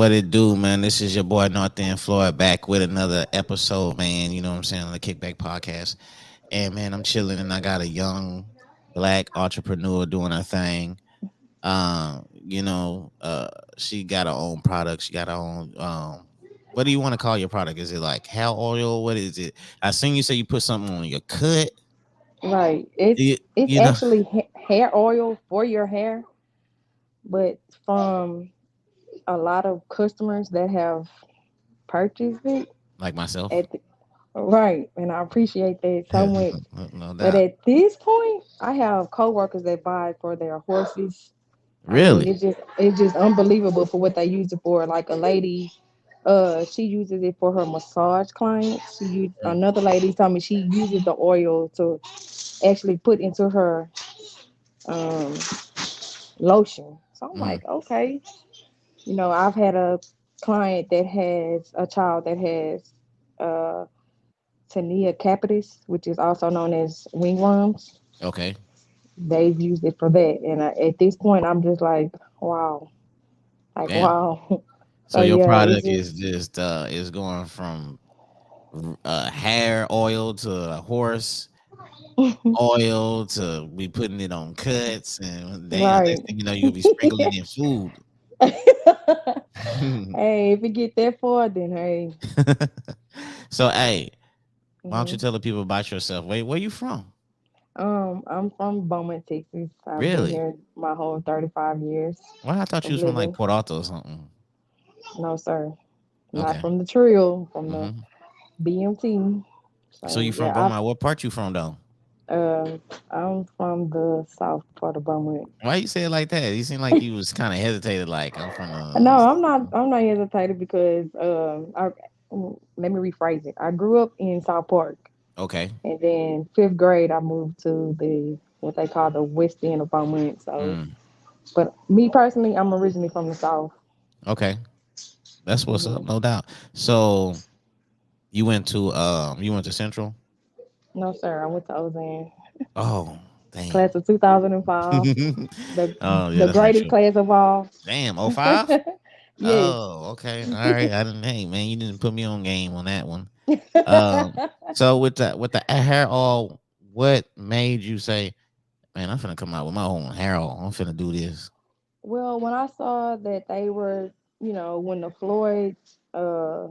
what it do, man? This is your boy North End Floyd back with another episode, man. You know what I'm saying, on the Kickback podcast. And man, I'm chilling and I got a young black entrepreneur doing her thing. She got her own product. She got her own what do you want to call your product? Is it like hair oil? What is it? I seen you say you put something on your cut. Right. It's You know, actually hair oil for your hair, but from a lot of customers that have purchased it like myself. at the, right, and I appreciate that so much. No But doubt. at this point, I have coworkers that buy it for their horses. I mean, Really? it's just unbelievable for what they use it for. Like a lady, she uses it for her massage clients. Mm. Another lady told me she uses the oil to actually put into her um, lotion. So I'm Mm. like, okay, I've had a client that has a child that has uh, tinea capitis, which is also known as wingworms. Okay. They've used it for that, and at this point, I'm just wow, like Damn. wow. So So your yeah, it's product is just just is going from hair oil to horse oil to be putting it on cuts, and damn, right. next thing you know, you'll be sprinkling it in food. Hey, if it get that far, then hey. So hey, why don't you hmm tell the people about yourself? Wait, where you from? I'm from Beaumont, Texas. I've been Really? here my whole 35 years Well, I thought you of was from like living. Port Arthur or something. No, sir. Not Okay. from the trio, from the Hmm. BMT. So you So from yeah, Beaumont? What part you from though? I'm from the south part of Beaumont. Why you say it like that? You seem like you was kind of hesitated. Like I'm from No, the. I'm not hesitated because let me rephrase it. I grew up in South Park, Okay. and then fifth grade I moved to the what they call the west end of Beaumont. So, Mm, but me personally, I'm originally from the south. okay. That's what's up, hmm no doubt. So you went to Central? No, sir. I went to Ozan, Oh, damn. class of 2005, the Oh yeah, the that's right. greatest True. class of all. Damn, oh five. Yes. Oh, okay. All right. I didn't. Hey, man, you didn't put me on game on that one. Um, so with the hair oil, what made you say, "Man, I'm finna come out with my own hair oil. I'm finna do this." Well, when I saw that they were, when the Floyd uh,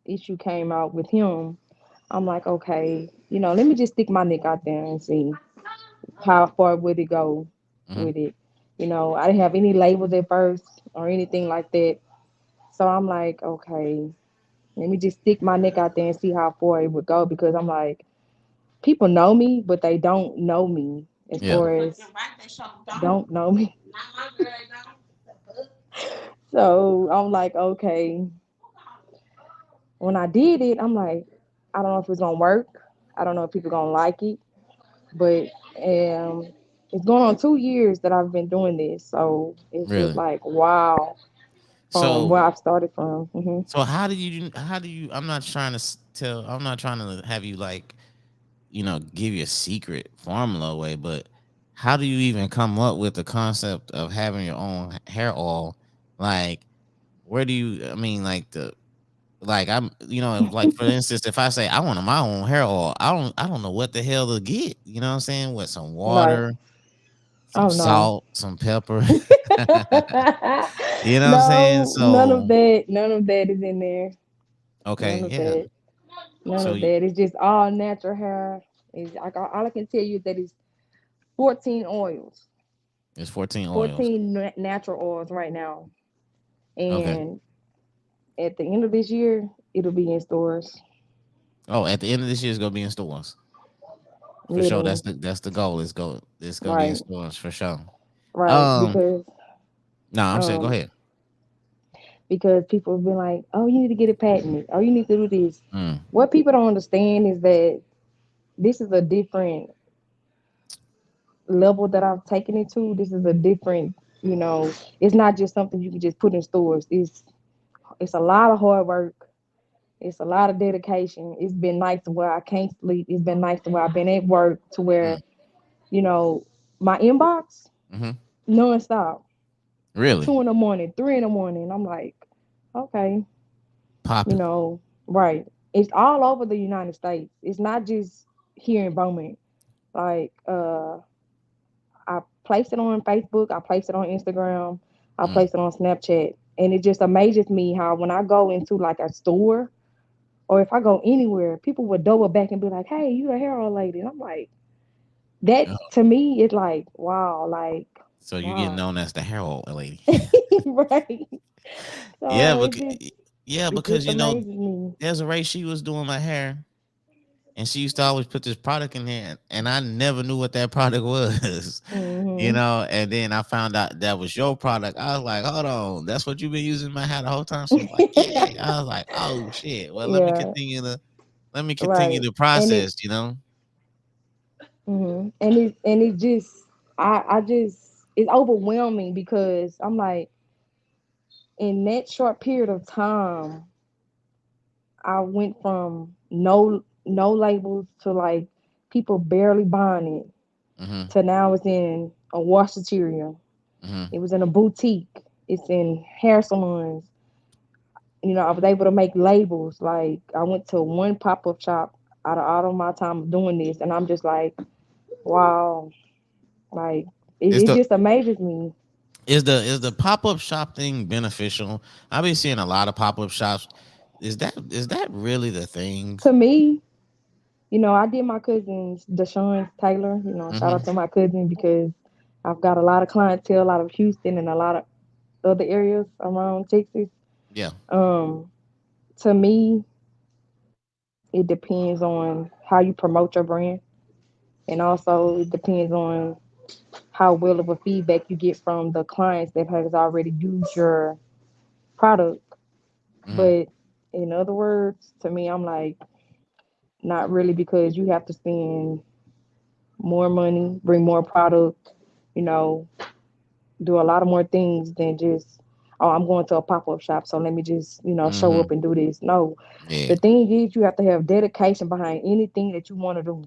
issue came out with him, I'm like, okay, let me just stick my neck out there and see how far would it go Hmm. with it. I didn't have any labels at first or anything like that. So I'm like, okay, let me just stick my neck out there and see how far it would go because I'm like, people know me, but they don't know me as Yeah. far as don't know me. So I'm like, okay. When I did it, I'm like, I don't know if it's gonna work. I don't know if people gonna like it, but it's going on 2 years that I've been doing this, so it's just Really. like wow from So where I've started from. so how do you? I'm not trying to tell. I'm not trying to have you like give your secret formula away, but how do you even come up with the concept of having your own hair oil? Like, where do you? I mean, like like for instance, if I say I want my own hair oil, I don't know what the hell to get. You know what I'm saying? With some Right? water, some Oh no, salt, some pepper. You know what I'm saying? no, none of So that. None of that is in there. None okay, of yeah. that. None So of that. It's just all natural hair. All I can tell you is that it's 14 oils, it's 14 oils. 14 natural oils right now, Okay. and at the end of this year, it'll be in stores. Oh, at the end of this year, it's gonna be in stores for sure. That's Literally, the goal. It's gonna be in right, stores for sure. right, Um, no, I'm saying go um, ahead. because people have been like, "Oh, you need to get it patented. Oh, you need to do this." Mm, What people don't understand is that this is a different level that I've taken it to. This is a different, it's not just something you can just put in stores. It's a lot of hard work. It's a lot of dedication. It's been nights where I can't sleep. It's been nights where I've been at work to mm, where, you know, my inbox mm-hmm. nonstop. Really 2 in the morning, 3 in the morning. I'm like, okay, you popping. know, right. It's all over the United States. It's not just here in Beaumont. Like, I placed it on Facebook, I placed it on Instagram, I Mm. placed it on Snapchat. And it just amazes me how when I go into like a store or if I go anywhere, people would double back and be like, "Hey, you the hair oil lady." And I'm like, that Oh, to me it's like, wow, like, so you getting wow. known as the Harold lady. Right. Yeah, So yeah, it because just amazes me. there's a race she was doing my hair, and she used to always put this product in there, and I never knew what that product was, Hmm. And then I found out that was your product. I was like, hold on, that's what you've been using my hair the whole time. She was like, yeah. I was like, oh shit. Well, Yeah, let me continue right. the And it process. and it just I just it's overwhelming because I'm like in that short period of time I went from no labels to like people barely buying it Mm-hmm. to now it's in a washateria. Mm-hmm. It was in a boutique. It's in hair salons. I was able to make labels. Like I went to one pop up shop out of all of my time of doing this, and I'm just like, wow, like Is it the just amazes me. is the pop up shop thing beneficial? I've been seeing a lot of pop up shops. Is that really the thing? To me, I did my cousin's Deshaun Taylor. Shout out Mm-hmm. to my cousin because I've got a lot of clientele out of Houston and a lot of other areas around Texas. Yeah. Um, to me, it depends on how you promote your brand, and also it depends on how well of a feedback you get from the clients that has already used your product. Mm-hmm. But in other words, to me, I'm like, not really because you have to spend more money, bring more product, you know, do a lot of more things than just, oh, I'm going to a pop up shop, so let me just, show Mm-hmm. up and do this. No, Yeah. the thing is, you have to have dedication behind anything that you want to do.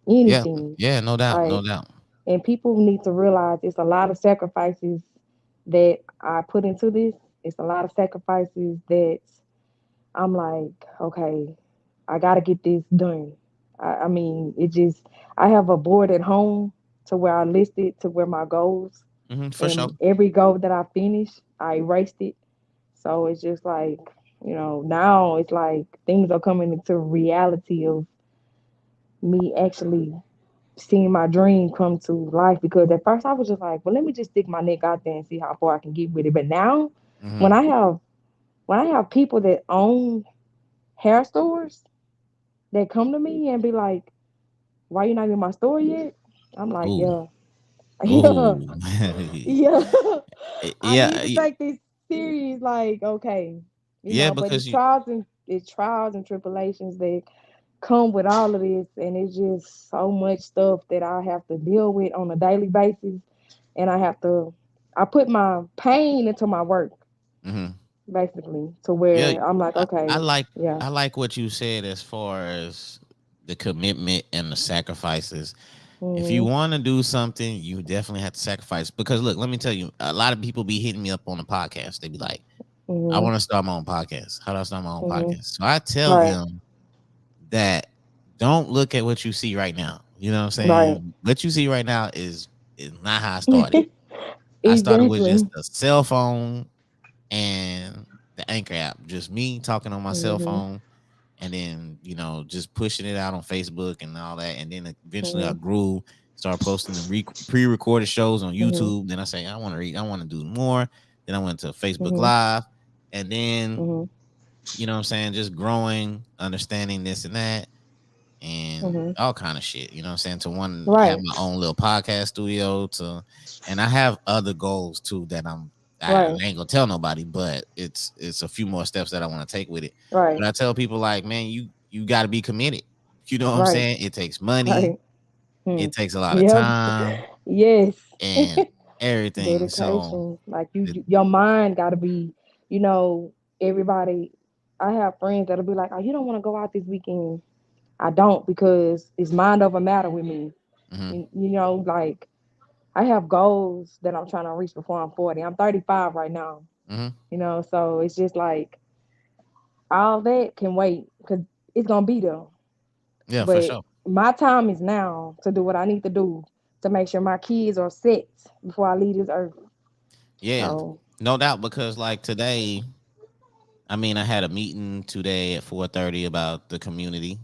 Yeah. Anything. Yeah. No doubt. No Like, doubt. and people need to realize it's a lot of sacrifices that I put into this. It's a lot of sacrifices that I'm like, okay, I got to get this done. I mean, I have a board at home to where I listed to where my goals, Mm-hmm. For sure. and every goal that I finished, I erased it. So it's just like, now it's like things are coming into reality of me actually seeing my dream come to life because at first I was just like, well, let me just stick my neck out there and see how far I can get with it. But now when Mm-hmm. I have when I have people that own hair stores that come to me and be like, why you not in my store yet? I'm like, Ooh. yeah. Yeah. Ooh. Yeah. I Yeah. need to take this serious, like, okay. Yeah. But Because you. it's trials and tribulations that come with all of this and it's just so much stuff that I have to deal with on a daily basis and I put my pain into my work Mhm. basically to Yeah, where I'm like, I okay, like yeah. what you said as far as the commitment and the sacrifices. If you Mhm. want to do something, you definitely have to sacrifice. Because look, let me tell you, a lot of people be hitting me up on the podcast. They be like, "I Mhm. want to start my own podcast. How do I start my own Mhm. podcast?" So I tell Right. them that don't look at what you see right now. You know what I'm Right. saying? What you see right now is not how I started. I started with just Exactly. a cell phone and the Anchor app, just me talking on my cell Mhm. phone, and then just pushing it out on Facebook and all that, and then eventually I Mhm. grew, started posting the pre-recorded shows on Mhm. YouTube. Then I say I want to do more. Then I went to Facebook Mhm. Live, and then Mhm. what I'm saying, just growing, understanding this and that, and Mhm. all kind of shit. You know what I'm saying? To one have Right. my own little podcast studio and I have other goals too that I Right. ain't gonna tell nobody, but it's a few more steps that I want to take with it. Right. But I tell people like, man, you got to be committed. You know what I'm Right. saying? It takes money, Right. Hmm. it takes a lot of Yep. time Yes. and everything. So Dedication. Like it, your mind got to be. You know, everybody. I have friends that'll be like, "Oh, you don't want to go out this weekend." I don't because it's mind over matter with me. mhm, Like I have goals that I'm trying to reach before I'm 40. I'm 35 right now, Hmm. so it's just like all that can wait because it's gonna be there. Yeah, for But sure. my time is now to do what I need to do to make sure my kids are set before I leave this earth. Yeah, So, no doubt. Because like today, I mean, I had a meeting today at 4:30 about the community.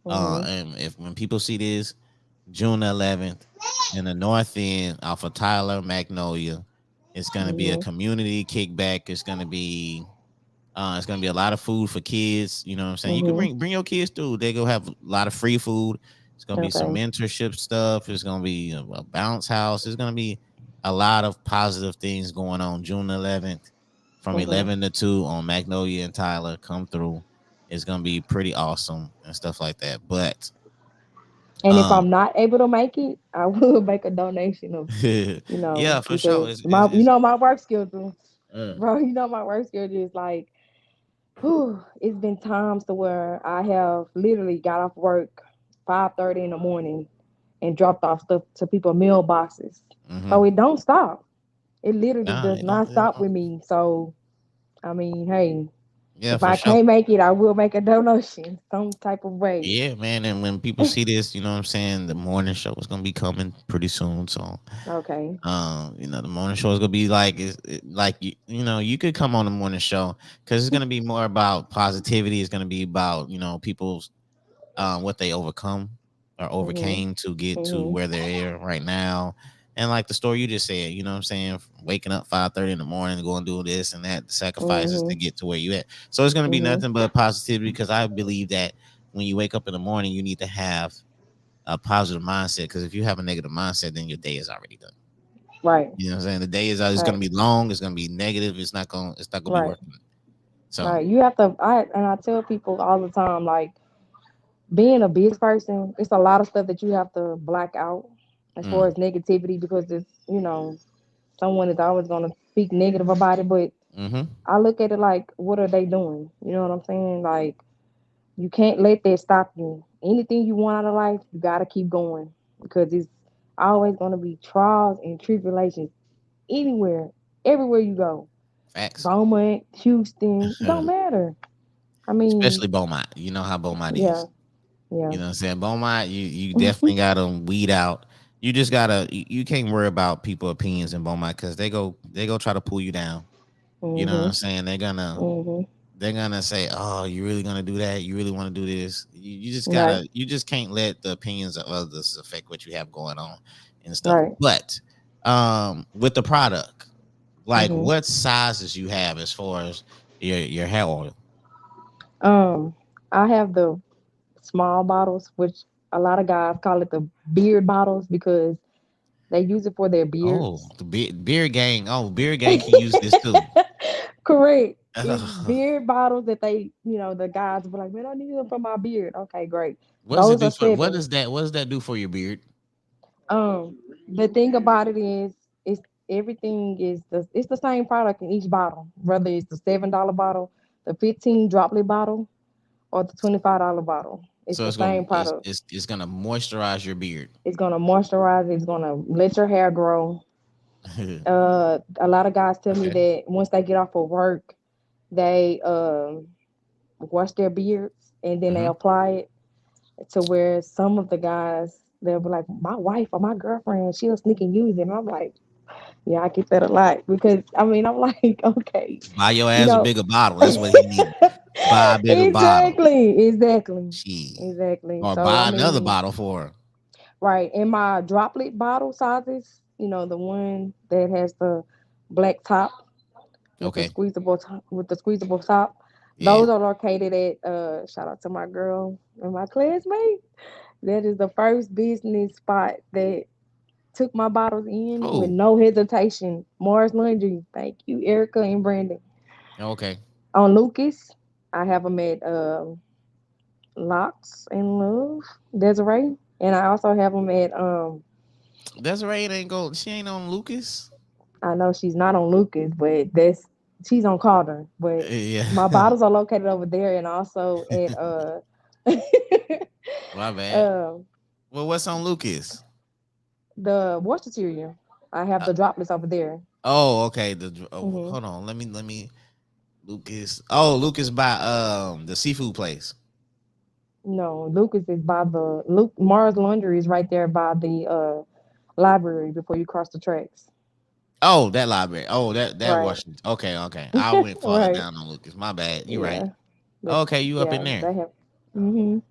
mhm, And if when people see this, June 11th, in the north end off of Tyler Magnolia, it's gonna be a mhm, community kickback. It's gonna be a lot of food for kids. You know what I'm saying? You can mhm. bring your kids through. They go have a lot of free food. It's gonna be some Okay. mentorship stuff. It's gonna be a bounce house. It's gonna be a lot of positive things going on June 11th from Mhm. 11 to 2 on Magnolia and Tyler. Come through. It's gonna be pretty awesome and stuff like that. But And if um, I'm not able to make it, I will make a donation of, yeah, for sure. because my work schedule, Uh, bro, my work schedule is like, whew, it's been times to where I have literally got off work 5:30 in the morning and dropped off stuff to people mailboxes. mm-hmm. So it don't stop. It literally Nah, does you know, not stop with me. So I mean, hey, yeah, if for I sure. can't make it, I will make a donation some type of way. Yeah, man. And when people see this, you know what I'm saying, the morning show is gonna be coming pretty soon. So, Okay. the morning show is gonna be like, like you could come on the morning show because it's gonna be more about positivity. It's gonna be about people's what they overcome or Mhm. overcame to get to Mhm. where they're at right now. And like the story you just said, you know what I'm saying, waking up 5:30 in the morning, going to do this and that, the sacrifices to Mhm. get to where you at. So it's gonna be Mhm. nothing but positivity because I believe that when you wake up in the morning, you need to have a positive mindset because if you have a negative mindset, then your day is already done. Right. You know what I'm saying? The day is Right. gonna be long, it's gonna be negative, it's not gonna be Right. working. So Right. You have to. I tell people all the time, like, being a business person, it's a lot of stuff that you have to black out as far mm, as negativity, because it's, someone is always gonna speak negative about it. But mm-hmm. I look at it like, what are they doing? You know what I'm saying? Like, you can't let that stop you. Anything you want out of life, you gotta keep going, because it's always gonna be trials and tribulations anywhere, everywhere you go. Facts. Beaumont, Houston, don't matter. I mean, Especially Beaumont. You know how Beaumont yeah, is. yeah. You know what I'm saying? Beaumont, you definitely gotta weed out. You just gotta you can't worry about people opinions in Beaumont because they go try to pull you down. You know what I'm Mhm. saying? Mhm. They're gonna say, "Oh, you really gonna do that? You really want to do this?" Right. You just can't let the opinions of others affect what you have going on and stuff. Right. But with the product, like Mhm. what sizes you have as far as your hair oil? Um, I have the small bottles, which a lot of guys call it the beard bottles, because they use it for their Oh, beards. the beer gang. Oh, beer gang can use this too. Correct. It's beard bottles that the guys will be like, man, I need them for my beard. Okay, great. What does it Those do are for? What seven. does that? What does that do for your beard? The thing about it is, it's everything is it's the same product in each bottle, whether it's the $7 bottle, the 15 droplet bottle, or the $25 bottle. It's So the same product. it's gonna moisturize your beard. It's gonna moisturize. It's gonna let your hair grow. A lot of guys tell me Okay. that once they get off of work, they wash their beards and then they Hmm. apply it, to where some of the guys, they'll be like, my wife or my girlfriend, she'll sneak and use it. And I'm like, yeah, I get that a lot, because I mean, I'm like, okay, Buy your you ass a know, bigger bottle. That's what he needed. Buy a bigger bottle. exactly, Shit. exactly. Or So I buy another mean, bottle for her. right, in my droplet bottle sizes, the one that has the black top with the Okay. squeezable top. Yeah. Those are located at shout out to my girl and my classmate. That is the first business spot that took my bottles in with Oh. no hesitation. Mars Laundry. Thank you, Erica and Brandon. Okay. On Lucas, I have them at Locks and Love, Desiree. And I also have them at Desiree ain't go. She ain't on Lucas. I know she's not on Lucas, but she's on Calder. But Yeah. my bottles are located over there, and also at My bad. uh Well, what's on Lucas? The Worcestershire. I have Uh, the droplets over there. oh, okay. Hmm. Hold on. Let me. Lucas. Oh, Lucas by the seafood place. No, Lucas is by the Luke Mars Laundry is right there by the library before you cross the tracks. Oh, that library. Oh, that Right. Washington. Okay, okay. I went farther Right. down on Lucas. My bad. You right. Yeah. But Okay, you up in yeah, there. they have. Mhm.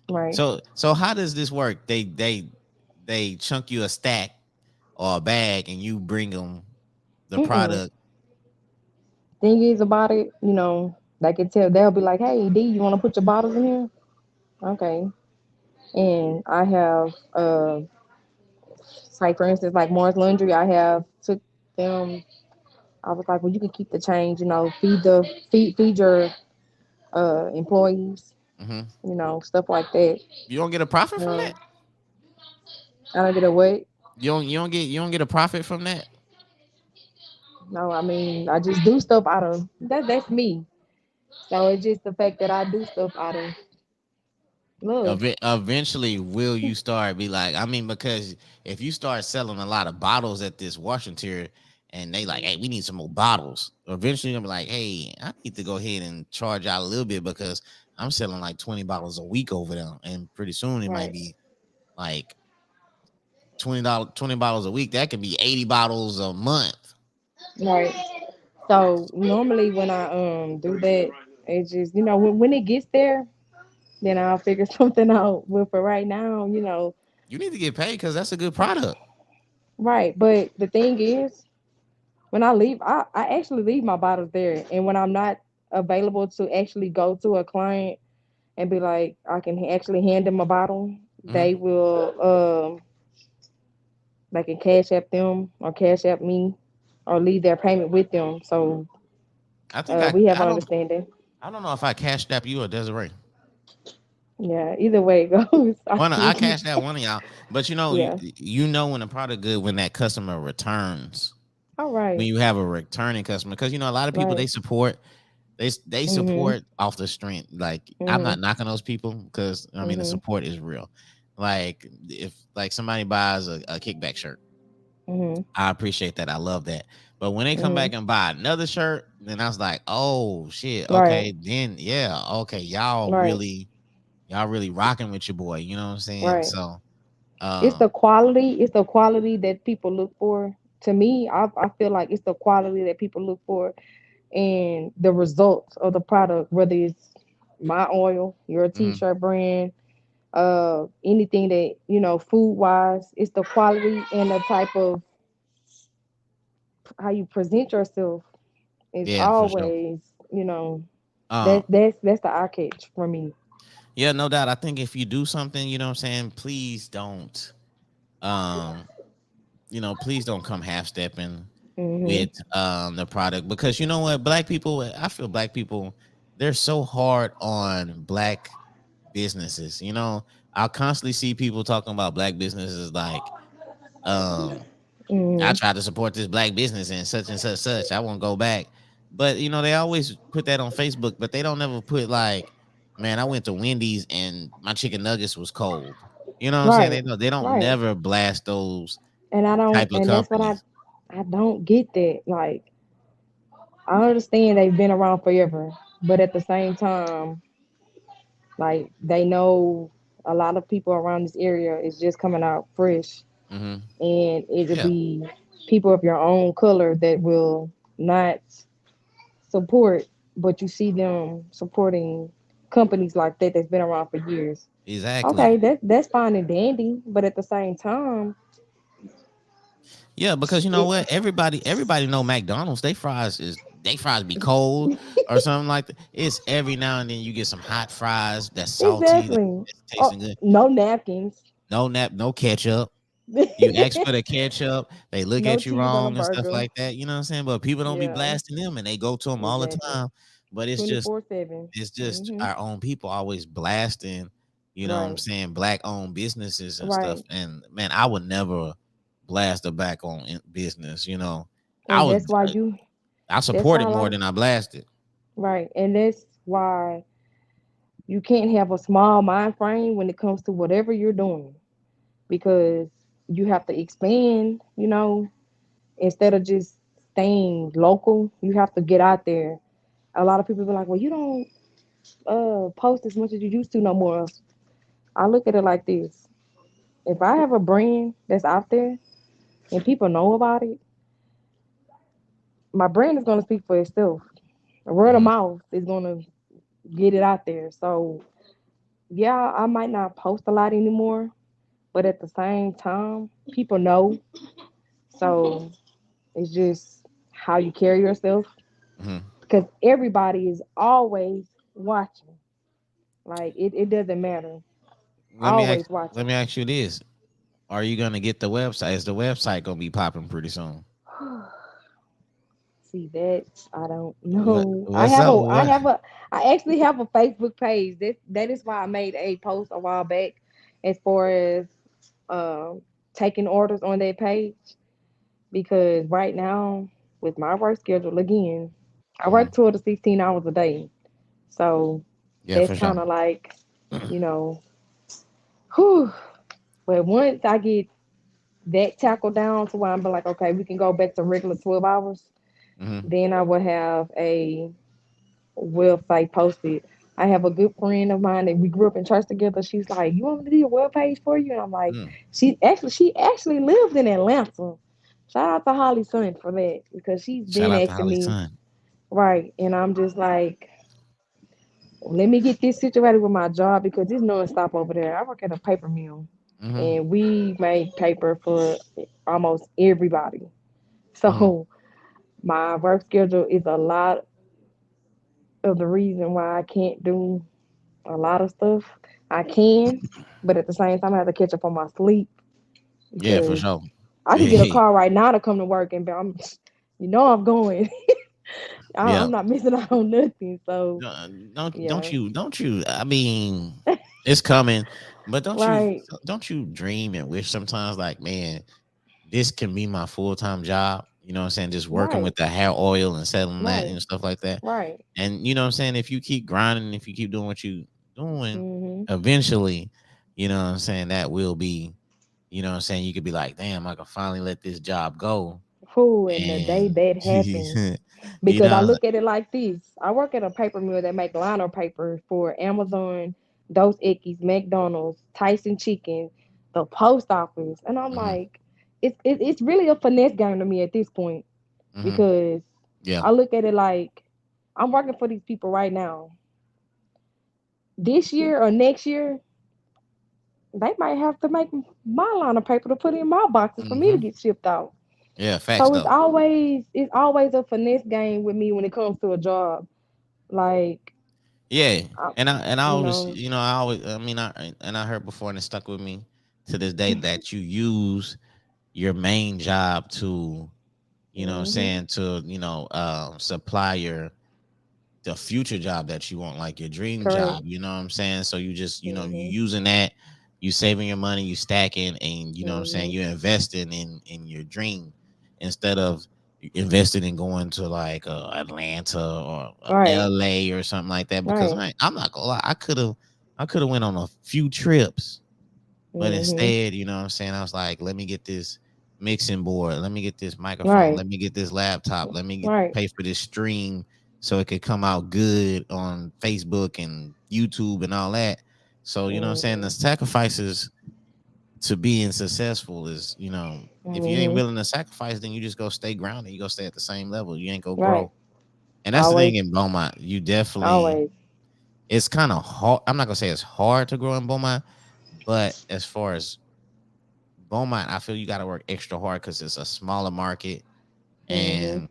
Right. So how does this work? They chunk you a stack or a bag, and you bring them the Mm-mm. product. Thing is about it, they can tell. They'll be like, "Hey, D, you want to put your bottles in here?" Okay. And I have, like for instance, like Mars Laundry, I have took them. I was like, well, you can keep the change. Feed your employees. Hmm. Stuff like that. You don't get a profit from Um, that. I don't get a what? You don't get a profit from that. No, I mean, I just do stuff out of that. That's me. So it's just the fact that I do stuff out of love. Eventually, will you start be like? I mean, because if you start selling a lot of bottles at this Washington, and they like, hey, we need some more bottles. Eventually, you're gonna be like, hey, I need to go ahead and charge out a little bit because I'm selling like 20 bottles a week over there, and pretty soon it might Right. be like $20, 20 bottles a week. That could be 80 bottles a month. Right. So normally when I do that, it's just when it gets there, then I'll figure something out. But for right now, You need to get paid because that's a good product. right. But the thing is, when I leave, I actually leave my bottles there, and when I'm not available to actually go to a client and be like, I can actually hand them a bottle, Hmm. they will they can cash app them or cash app me or leave their payment with them. So I think we have I an don't understanding. I don't know if I cashed app you or Desiree. Yeah, either way it goes, I I still get cashed that one of y'all, but yeah. you know when the product good when that customer returns, All when right, you have a returning customer, because a lot of people right. they Mhm, support off the strength. Like I'm not mhm, knocking those people because I mean the mhm, support is real. Like if like somebody buys a kickback shirt, mhm, I appreciate that. I love that. But when they come mhm. back and buy another shirt, then I was like, oh shit, Right, okay, then yeah, okay, right, y'all really rocking with your boy. You know what I'm saying? right. So It's the um, quality. It's the quality that people look for. To me, I feel like it's the quality that people look for and the results of the product, whether it's my oil, your mhm. t-shirt brand, anything that food wise. It's the quality and the type of how you present yourself is Yeah, for sure. always Um, that's the eye catch for me. yeah, no doubt. I think if you do something, you know what I'm saying, please don't um, please don't come half stepping Mhm. with the product because you know what, black people, I feel black people, they're so hard on black businesses. I'll constantly see people talking about black businesses like um I Mhm. tried to support this black business and such and such such. I won't go back. But they always put that on Facebook, but they don't ever put like, man, I went to Wendy's and my chicken nuggets was cold. You know what I'm saying? Right. They don't Right. never blast those And I don't type of and that's what companies. I don't get that. Like I understand they've been around forever, but at the same time, like they know a lot of people around this area is just coming out fresh, Hmm. and it'll Yeah, be people of your own color that will not support, but you see them supporting companies like that that's been around for years. Okay, exactly. that's fine and dandy, but at the same time, Yeah, because you know it what? Everybody know McDonald's. They fries be cold or something like that. It's every now and then you get some hot fries that's salty, exactly. that's Oh, tasting good. no napkins, No ketchup. You ask for the ketchup, they look no at you cheese on a wrong and stuff burger. like that. You know what I'm saying? But people don't be Yeah, blasting them, and they go to them all the exactly. time. But 24/7. it's just Mhm. our own people always blasting. You know what I'm Right. saying? Black owned businesses and stuff. Right. And man, I would never blast a black owned business. I And would I that's support why it a lot more of than I blast it. right. And that's why you can't have a small mind frame when it comes to whatever you're doing because you have to expand, instead of just staying local, you have to get out there. A lot of people be like, well, you don't post as much as you used to no more. I look at it like this. If I have a brand that's out there and people know about it, my brand is gonna speak for itself. Word of Hmm. mouth is gonna get it out there. So yeah, I might not post a lot anymore, but at the same time, people know. So it's just how you carry yourself Hmm. because everybody is always watching. Like it doesn't matter. Let me ask. Always Let watching. me ask you this: Are you gonna get the website? Is the website gonna be popping pretty soon? See that? I don't What know. What's up? What? I actually have a Facebook page. That is why I made a post a while back as far as um taking orders on that page because right now with my work schedule again, I Hmm. work 12 to 16 hours a day. So Yeah, that's for sure. kind of like, you know, whew. But once I get that tackled down to where I'm like, okay, we can go back to regular 12 hours, Hmm. then I will have a website posted. I have a good friend of mine that we grew up in church together. She's like, "You want me to do a web page for you?" And I'm like, Mm. "She actually lives in Atlanta." Shout out to Holly's son for that because she's Shout been out to asking Holly's me, son. right, and I'm just like, let me get this situated with my job because it's non-stop over there. I work at a paper mill, Hmm. and we make paper for almost everybody. Hmm. So my work schedule is a lot of the reason why I can't do a lot of stuff. I can, but at the same time, I have to catch up on my sleep Yeah, for because sure. I could get a Yeah, call right now to come to work and I'm going. yeah. I'm not missing out on nothing. So Don't yeah, you don't you? I mean, it's coming, but right, don't you dream and wish sometimes like, man, this can be my full time job. You know what I'm saying? Just working right, with the hair oil and selling that right, and stuff like that. right. And you know what I'm saying? If you keep grinding, if you keep doing what you doing, Mhm. eventually, you know what I'm saying, that will be, you know what I'm saying, you could be like, damn, I can finally let this job go. Fool, and the day And that happens, you because I know, look at it like this. I work at a paper mill that make liner paper for Amazon, Dos Equis, McDonald's, Tyson Chicken, the post office, and I'm mhm, like, it's really a finesse game to me at this point mhm, because yeah, I look at it like I'm working for these people right now. This year or next year, they might have to make my line of paper to put in my boxes for me to mhm, get shipped out. yeah, facts So it's though. always it's always a finesse game with me when it comes to a job. Like, Yeah, I, and I you always, know, I mean, I heard before and it stuck with me to this day that you use your main job to, you know what I'm hmm, saying, to, supply your the future job that you want, like your dream correct, job, you know what I'm saying? So you just, you hmm, using that, you saving your money, you stacking, and you know what I'm saying, hmm, you're investing in your dream instead of investing in going to like Atlanta or right, LA or something like that. Because right, I'm not gonna lie, I could have went on a few trips, but hmm, instead, you know what I'm saying, I was like, let me get this mixing board, let me get this microphone, right, let me get this laptop, let me right, pay for this stream so it could come out good on Facebook and YouTube and all that. So, you know what I'm saying, the hmm, sacrifices to being successful is, if you ain't hmm, willing to sacrifice, then you just go stay grounded. You go stay at the same level. You ain't go right, grow. And that's the thing always, in Beaumont. You definitely, always, it's kind of hard. I'm not gonna say it's hard to grow in Beaumont, but as far as Beaumont, I feel you got to work extra hard because it's a smaller market hmm, and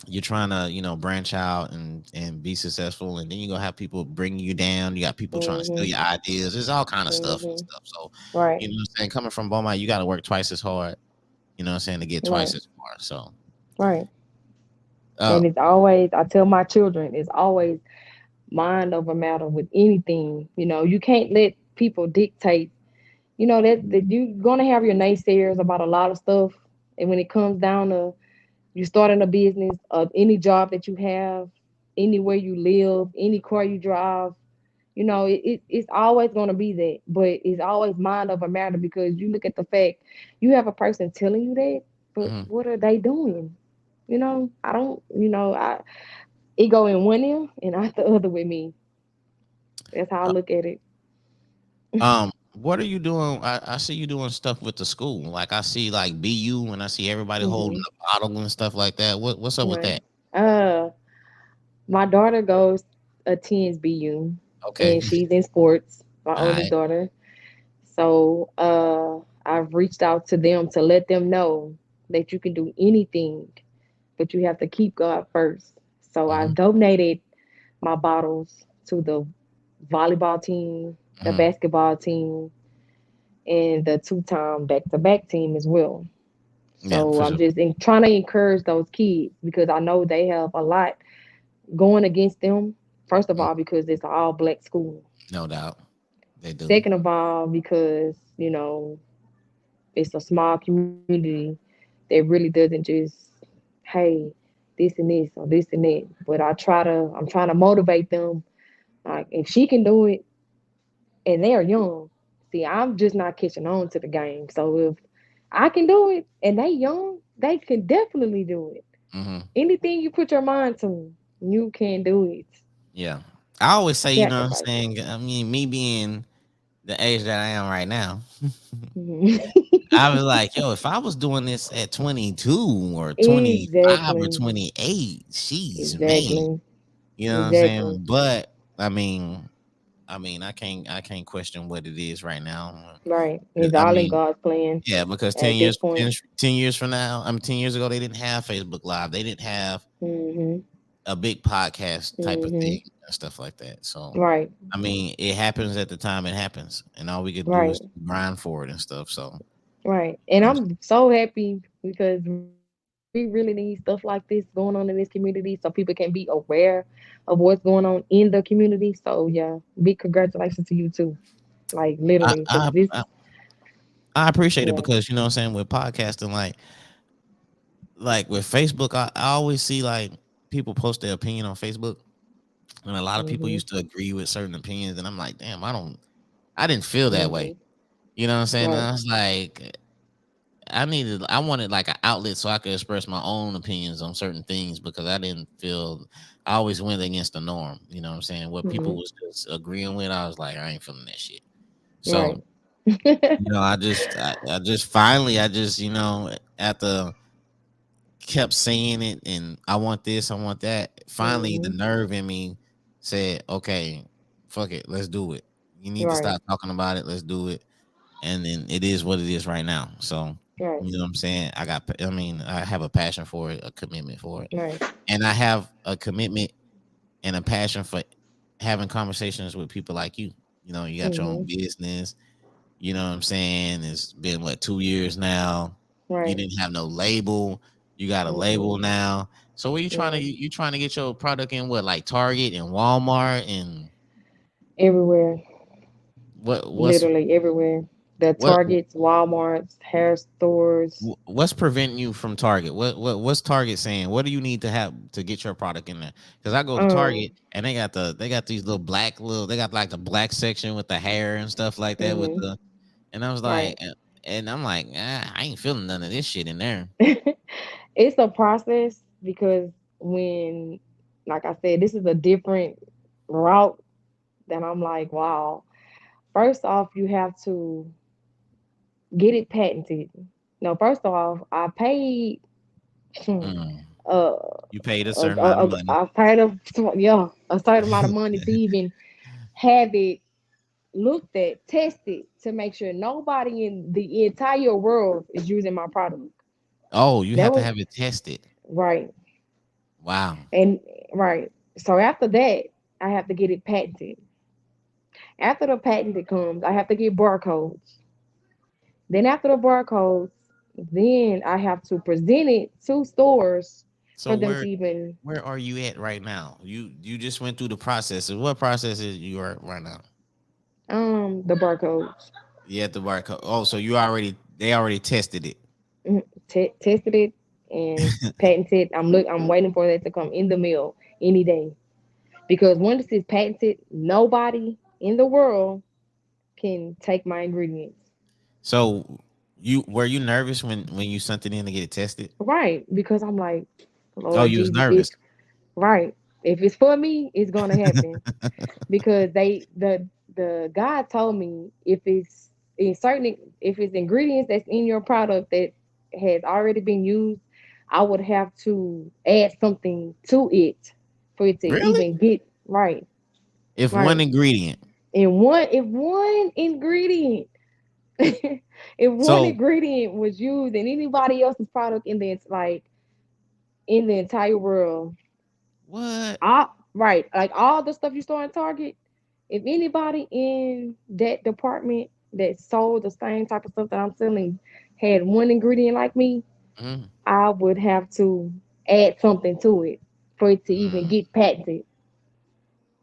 you're trying to, branch out and be successful. And then you're gonna have people bringing you down. You got people trying to steal hmm, your ideas. There's all kind of stuff and hmm, stuff. So, right, you know what I'm saying? Coming from Beaumont, you got to work twice as hard, you know what I'm saying, to get twice right, as far. So, right. uh, And it's always I tell my children, it's always mind over matter with anything. You can't let people dictate. That you're gonna have your naysayers about a lot of stuff, and when it comes down to you starting a business, of any job that you have, anywhere you live, any car you drive, It's always going to be that, but it's always mind over matter because you look at the fact you have a person telling you that, but Hmm. what are they doing? I don't, I it go in one ear and out the other with me. That's how I look at it. What are you doing? I see you doing stuff with the school. Like I see like BU and I see everybody holding Hmm. a bottle and stuff like that. What's up with Right. that? Uh, my daughter attends BU, Okay. and she's in sports. My All oldest right. daughter. So I've reached out to them to let them know that you can do anything, but you have to keep God first. So I Mm-hmm. donated my bottles to the volleyball team, the Hmm. basketball team, and the two-time back-to-back team as well. Yeah, So for I'm sure. just trying to encourage those kids because I know they have a lot going against them. First of Mm, all, because it's an all-black school. no doubt. They do. Second of all, because it's a small community that really doesn't just, hey, this and this or this and that. But I'm trying to motivate them. Like if she can do it, and they are young. See, I'm just not catching on to the game. So if I can do it and they young, they can definitely do it. Hmm. Anything you put your mind to, you can do it. Yeah. I always say, you know what I'm Sacrifice. saying? I mean, me being the age that I am right now, Mhm. I was like, yo, if I was doing this at 22 or 25 or Exactly. 28, she's man. Exactly. You know what I'm Exactly. saying? But I can't question what it is right now. Right. It's I all in mean, God's plan yeah, because at this point. 10 years from now, 10 years ago, they didn't have Facebook Live. They didn't have Mhm. a big podcast type of Mhm. thing and stuff like that. So, Right. I mean, it happens at the time it happens, and all we could do is Right. grind for it and stuff. So, Right. And I'm, I'm so happy because we really need stuff like this going on in this community so people can be aware of what's going on in the community. So yeah, big congratulations to you too. Like literally, I, because I, this, I, I appreciate it yeah. because you know what I'm saying with podcasting, like with Facebook, I always see like people post their opinion on Facebook, and a lot of people Mhm. used to agree with certain opinions, and I'm like, damn, I didn't feel that way. Mhm. You know what I'm saying? And Right. I was like, I wanted like an outlet so I could express my own opinions on certain things because I didn't feel I always went against the norm. You know what I'm saying? What people Mhm. was just agreeing with, I was like, I ain't feeling that shit. So, Right. I just, after kept saying it and I want this, I want that. Finally, the Mhm. nerve in me said, okay, fuck it, let's do it. You need to Right. stop talking about it. Let's do it. And then it is what it is right now. So, Right. you know what I'm saying? I have a passion for it, a commitment for it. Right. And I have a commitment and a passion for having conversations with people like you. You know, you got your own Mhm. business. You know what I'm saying? It's been what 2 years now. You Right. didn't have no label. You got a Mhm. label now. So where you trying to Yeah. you trying to get your product in what like Target and Walmart and Everywhere. what what's Literally everywhere. The what Targets, Walmarts, hair stores. what's preventing you from Target? What's Target saying? What do you need to have to get your product in there? Because I go to Target Um. and they got these they got like the black section with the hair and stuff like that with Mhm. the and I was like Right. and I'm like I ain't feeling none of this shit in there. It's a process because when, like I said, this is a different route. Then I'm like, wow. First off, you have to get it patented. No, first off, I paid Mm. uh, You paid a certain amount of money. I paid a certain amount of money to even have it looked at, tested to make sure nobody in the entire world is using my product. Oh, you That have to was have it tested. right. Wow. And right. So after that, I have to get it patented. After the patent comes, I have to get barcodes. Then after the barcodes, then I have to present it to stores So for them to even where are you at right now? You just went through the processes. What processes you are right now? the barcodes. You at the barcode. Oh, so they already tested it. Tested it and patented. I'm waiting for that to come in the mail any day because once it's patented, nobody. in the world can take my ingredients. So you were you nervous when you sent it in to get it tested? Right. Because I'm like, Oh, Lord you was Jesus, if nervous. right. If it's for me, it's gonna happen. Because the God told me if it's in certain if it's ingredients that's in your product that has already been used, I would have to add something to it for it to Really? even get right. If one Right. ingredient. And one if one ingredient if one So ingredient was used in anybody else's product in the like in the entire world, what? all right, like all the stuff you store in Target, if anybody in that department that sold the same type of stuff that I'm selling had one ingredient like me, Mm, I would have to add something to it for it to even mm, get patented.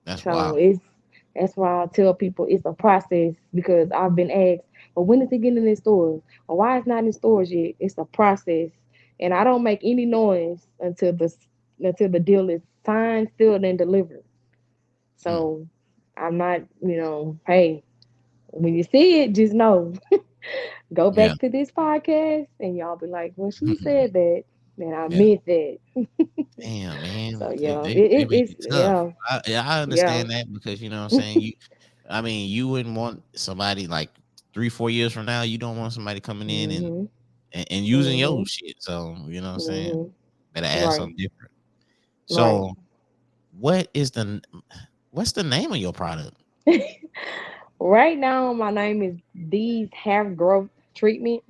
that's So wild. that's why I tell people it's a process because I've been asked, but when is it getting in stores? Or why it's not in stores yet? It's a process. And I don't make any noise until the deal is signed, sealed, and delivered. Mm, So I'm not, hey, when you see it, just know. Go yeah. back to this podcast and y'all be like, when she said that, then I Yeah. meant that. Damn, man. So They, yeah, they, it, they it make it's it tough. yeah, Yeah, I yeah. understand that because you know what I'm saying. I mean, you wouldn't want somebody like 3, 4 years from now. You don't want somebody coming in Mhm. and using your Mhm. shit. So you know what I'm saying. Mhm. Better add Right. something different. Right. So what is what's the name of your product? Right now, my name is D's Hair Growth Treatment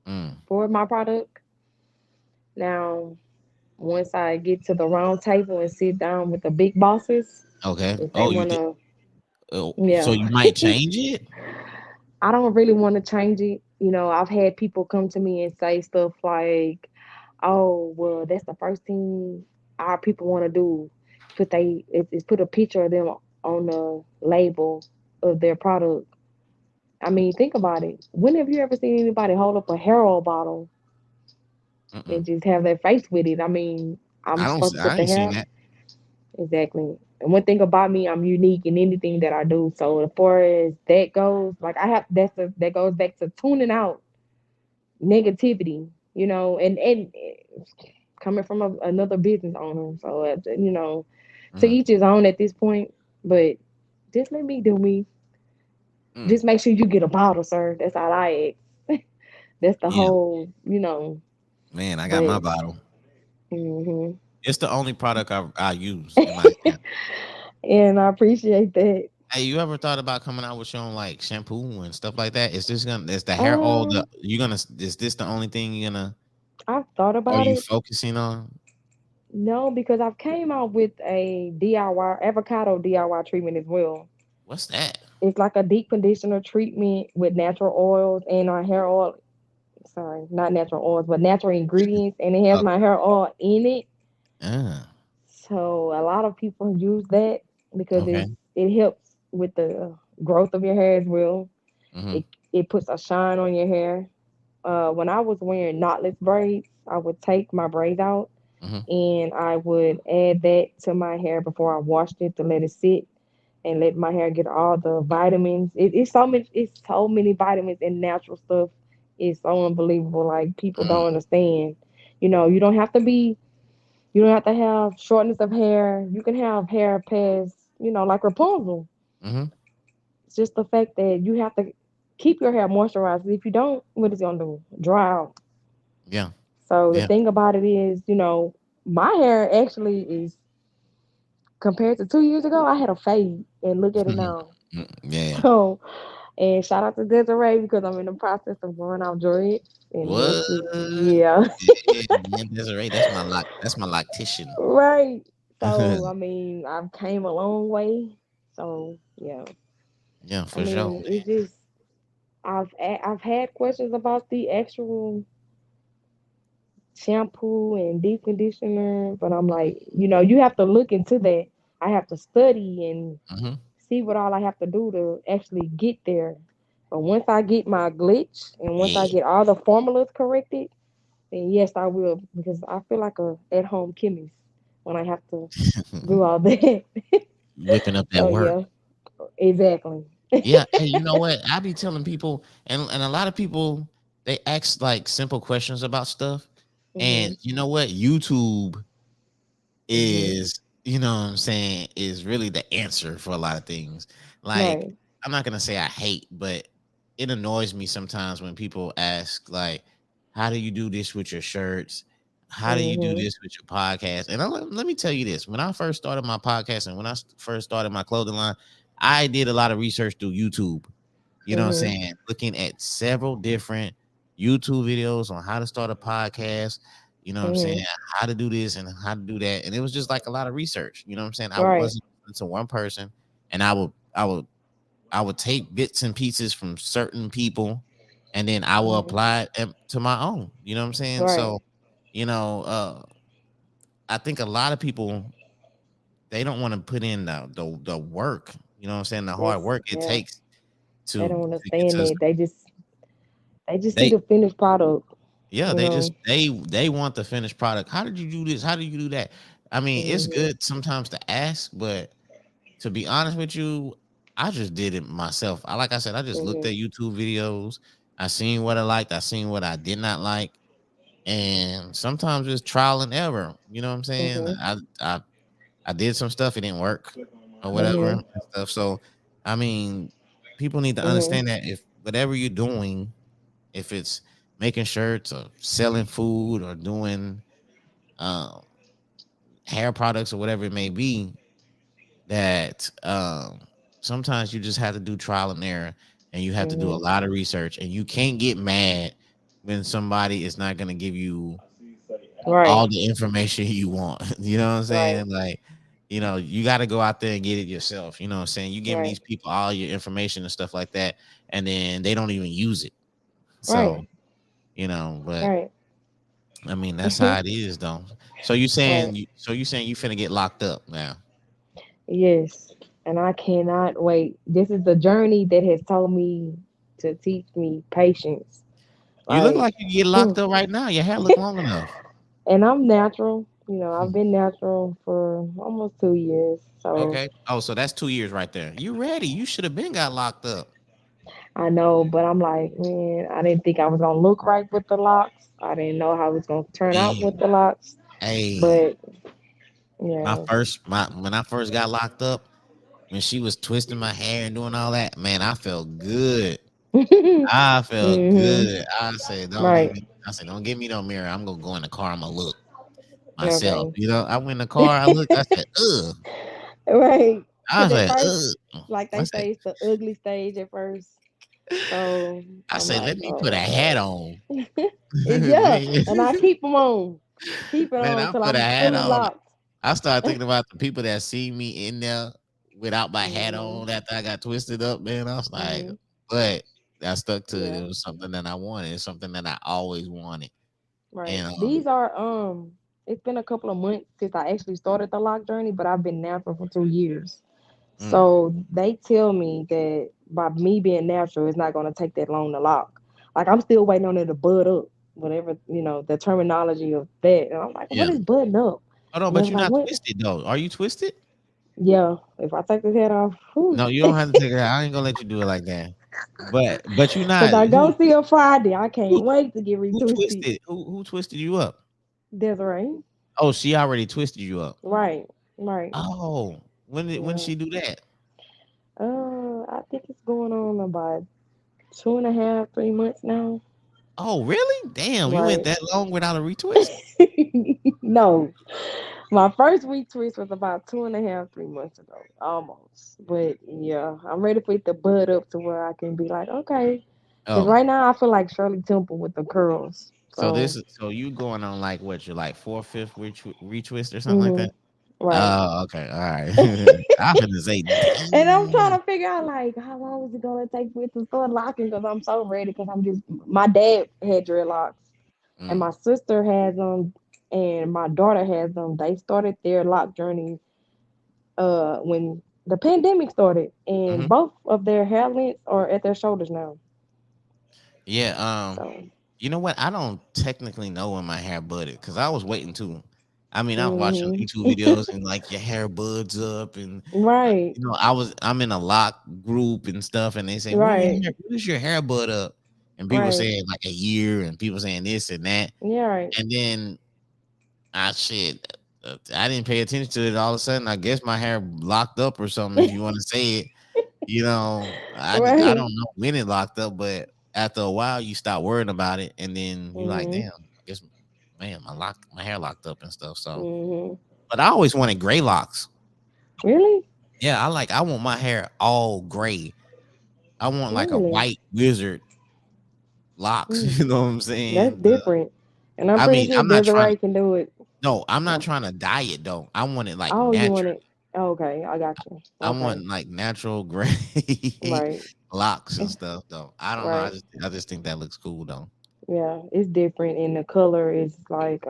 Mm, for my product. Now, once I get to the round table and sit down with the big bosses, okay. if they Oh, you did. wanna, Oh, so yeah, you might change it. I don't really want to change it. I've had people come to me and say stuff like, "Oh, well, that's the first thing our people want to do. Is put a picture of them on the label of their product." I mean, think about it. When have you ever seen anybody hold up a hair oil bottle Mm-mm. and just have their face with it? I mean, I'm I don't. supposed to put I the ain't seen hair. that. Exactly. And one thing about me, I'm unique in anything that I do. So as far as that goes, like that goes back to tuning out negativity, and coming from another business owner. So to Mm, each his own at this point. But just let me do me. mm. Just make sure you get a bottle, sir. That's all I ask. That's the Yeah, whole. man. I got my But bottle. hmm It's the only product I use in my hair. and I appreciate that. Hey, you ever thought about coming out with your own like shampoo and stuff like that? Is the hair all the Um, you gonna is this the only thing you're gonna I've thought are about you it. focusing on? No, because I've came out with a DIY avocado DIY treatment as well. What's that? It's like a deep conditioner treatment with natural oils and our hair oil. Sorry, not natural oils, but natural ingredients, and it has Okay. my hair oil in it. Ah, So a lot of people use that because okay. it helps with the growth of your hair as well. Mm-hmm. It puts a shine on your hair. When I was wearing knotless braids, I would take my braids out Mm-hmm. and I would add that to my hair before I washed it to let it sit and let my hair get all the vitamins. It's so many vitamins and natural stuff. It's so unbelievable. Like people don't Mm, understand. You don't have to be. You don't have to have shortness of hair. You can have hair past. Like Rapunzel. mm-hmm. It's just the fact that you have to keep your hair moisturized. If you don't, what is it gonna do? Dry out. Yeah. So the Yeah. thing about it is, my hair actually is compared to 2 years ago. I had a fade, and look at it now. Yeah. So, and shout out to Desiree because I'm in the process of growing out dreads, and What? that's just yeah, Yeah, man. Desiree, that's my lock. That's my loctician. right. So I mean, I've came a long way. So yeah, Yeah, I for sure. mean, it's just I've had questions about the actual shampoo and deep conditioner, but I'm like, you have to look into that. I have to study and Mm-hmm. see what all I have to do to actually get there. But once I get my glitch and once I Yeah. get all the formulas corrected, then yes, I will because I feel like a at home chemist when I have to do all that. Whipping up that So work. yeah, Exactly. Yeah, hey, you know what? I be telling people, and a lot of people they ask like simple questions about stuff, and Mhm. you know what? YouTube Mhm. is, you know what I'm saying, is really the answer for a lot of things. Like, Right. I'm not gonna say I hate, but it annoys me sometimes when people ask, like, how do you do this with your shirts? How do you do Mhm. this with your podcast? And let me tell you this: when I first started my podcast and when first started my clothing line, I did a lot of research through YouTube. You know what I'm Mhm. saying? Looking at several different YouTube videos on how to start a podcast, you know what I'm saying, Mhm. how to do this and how to do that. And it was just like a lot of research. You know what I'm saying? I Right. wasn't listening to one person, and I would take bits and pieces from certain people, and then I will Mhm. apply it to my own. You know what I'm saying? Right. So, you know, I think a lot of people they don't want to put in the work. You know what I'm saying? The hard That's work it yeah. takes They to don't get understand to. that. They just see They the finished product. Yeah, You they just know. they want the finished product. How did you do this? How did you do that? I mean, it's Mhm. good sometimes to ask, but to be honest with you, I just did it myself. Like I said, I just looked Mhm. at YouTube videos. I seen what I liked. I seen what I did not like, and sometimes it's trial and error. You know what I'm saying? Mhm. I did some stuff. It didn't work or whatever Mhm. and stuff. So, I mean, people need to Mhm. understand that if whatever you're doing, if it's making shirts or selling food or doing um, hair products or whatever it may be, that sometimes you just have to do trial and error and you have to do a Mhm. lot of research and you can't get mad when somebody is not going to give you Right. all the information you want. You know what I'm Right. saying? Like, you got to go out there and get it yourself. You know what I'm saying? You giving Right. these people all your information and stuff like that, and then they don't even use it. Right. So, but Right. I mean, that's how it is, though. So you Right. saying you finna get locked up now? Yes. And I cannot wait. This is the journey that has told me to teach me patience. You look Like, like you get locked whew. up right now. Your hair look long enough. And I'm natural. I've Hmm. been natural for almost 2 years. So Okay. Oh, so that's 2 years right there. You ready? You should have been got locked up. I know, but I'm like, man, I didn't think I was gonna look right with the locks. I didn't know how it was gonna turn out with Man, the locks. hey, But yeah. my when I first got locked up, when she was twisting my hair and doing all that, man, I felt good. I felt Mhm. good. Right. I said, don't give me no mirror. I'm gonna go in the car. I'm gonna look myself. Okay. I went in the car. I looked. I said, ugh. Right. I Cause was at like, first, ugh. like I they said, say, it's the ugly stage at first. So I I'm said, like, let me oh put a my hat god. on. Yeah, Man, and I keep them on. Keep it man, on I till put a I'm hat fully on. locked. I started thinking about the people that see me in there without my hat Mhm. on after I got twisted up, man. I was like, Mhm. but I stuck to it. It Yeah. was something that I wanted. It's something that I always wanted. Right. And These are it's been a couple of months since I actually started the lock journey, but I've been natural for 2 years. mm, So they tell me that by me being natural, it's not gonna take that long to lock. Like I'm still waiting on it to bud up, whatever, the terminology of that. And I'm like, what yeah. is budding up? Oh no, And they but was you're like, not what? twisted though. Are you twisted? Yeah, if I take this head off, whew. No, you don't have to take it out. I ain't gonna let you do it like that. But you Cause not I who go see her Friday. I who can't wait to get who retwisted. twisted who twisted you up? Desiree. Oh, she already twisted you up. Right. Right. Oh, when did Yeah. she do that? I think it's going on about 2.5, 3 months now. Oh, really? Damn, you went Right. that long without a retwist? No. My first retwist was about 2.5, 3 months ago. Almost. But yeah, I'm ready for it to bud up to where I can be like, okay. Because Oh, right now I feel like Shirley Temple with the curls. So, so you going on like what? You're like four fifth retwist or something like hmm that? right. Oh, okay, all right. I was gonna say, And I'm trying damn. to figure out like how long is it gonna take for it to start locking? Because I'm so ready. Because I'm just my dad had dreadlocks, and Mm, my sister has them, and my daughter has them. They started their lock journey when the pandemic started, and hmm. both of their hair lengths are at their shoulders now. Yeah. So You know what? I don't technically know when my hair budded because I was waiting too. I mean, I'm watching Mhm. YouTube videos and like your hair buds up, and Right. I'm in a lock group and stuff, and they say Right. when is your hair bud up, and people Right. saying like a year, and people saying this and that, Yeah. Right. and then I didn't pay attention to it. All of a sudden, I guess my hair locked up or something. If you want to say it, I Right. don't know when it locked up, but after a while, you stop worrying about it, and then you like, Mhm. damn, I guess, man, my hair locked up and stuff. So, Mhm. but I always wanted gray locks. Really? Yeah, I want my hair all gray. I want like a Really? white wizard locks. Mm. You know what I'm That's saying? different. And I'm I pretty mean, sure I'm not trying to. Desiree can do it. No, I'm not Um, trying to dye it though. I want it like oh, you want natural. it? Oh, okay, I got you. I Okay. want like natural gray Right. locks and Eh, stuff though. I don't know. right. I just think that looks cool though. Yeah, it's different, and the color is like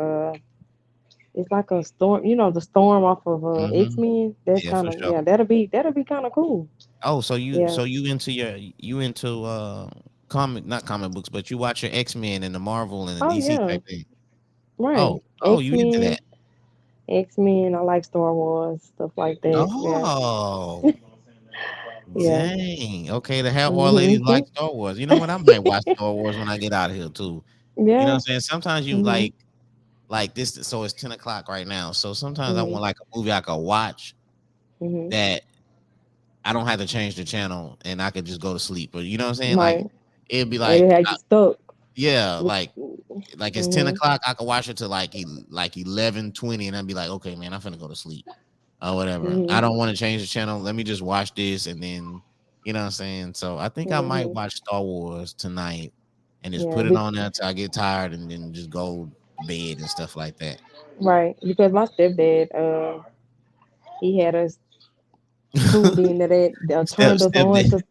it's like a storm. You know, the storm off of Hmm. X-Men. That's Yeah, kind for of, sure. yeah. That'll be kind of cool. Oh, Yeah. so you into comic not comic books, but you watch your X Men and the Marvel and the Oh DC yeah. type thing. Right. Oh, you into X-Men. that? X-Men. I like Star Wars stuff like that. Yeah. Oh, Yeah. dang. Okay, the hair oil ladies Mhm. like Star Wars. You know what? I might watch Star Wars when I get out of here too. You know what Yeah. I'm saying? Sometimes you Mhm. like this. So it's 10 o'clock right now. So sometimes I Mhm. want like a movie I could watch Mhm. that I don't have to change the channel and I could just go to sleep. But you know what I'm saying? Like Right. it'd be And it like, had you stuck. yeah, With, like it's ten mhm. o'clock. I could watch it to like 11:20, and I'd be like, okay, man, I'm finna go to sleep or whatever. I Mhm. don't want to change the channel. Let me just watch this, and then you know what I'm saying. So I think I might Mhm. watch Star Wars tonight and just Yeah. put it on there till I get tired, and then just go to bed and stuff like that. Right. Because my stepdad, he had us tuned into that. Turned us on Stepdad to.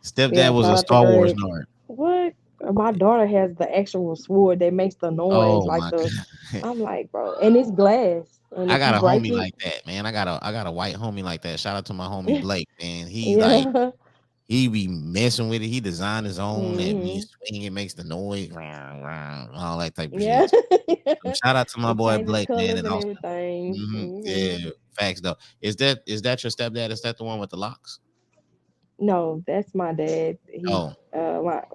stepdad Yeah. was Shout a out to Star Wars Greg. nerd. What? My daughter has the actual sword that makes the noise Oh like my the. god. I'm like, bro, and it's glass, and I if you got a break homie it, like that, man. I got a white homie like that. Shout out to my homie Blake, man. yeah. He be messing with it. He designed his own that when you Mhm. swing it makes the noise, all that type of Yeah. shit. So shout out to my It boy changes Blake, man, colors in and Austin. everything. Yeah, Mhm. facts though. Is that your stepdad? Is that the one with the locks? No, that's my dad. He, Oh,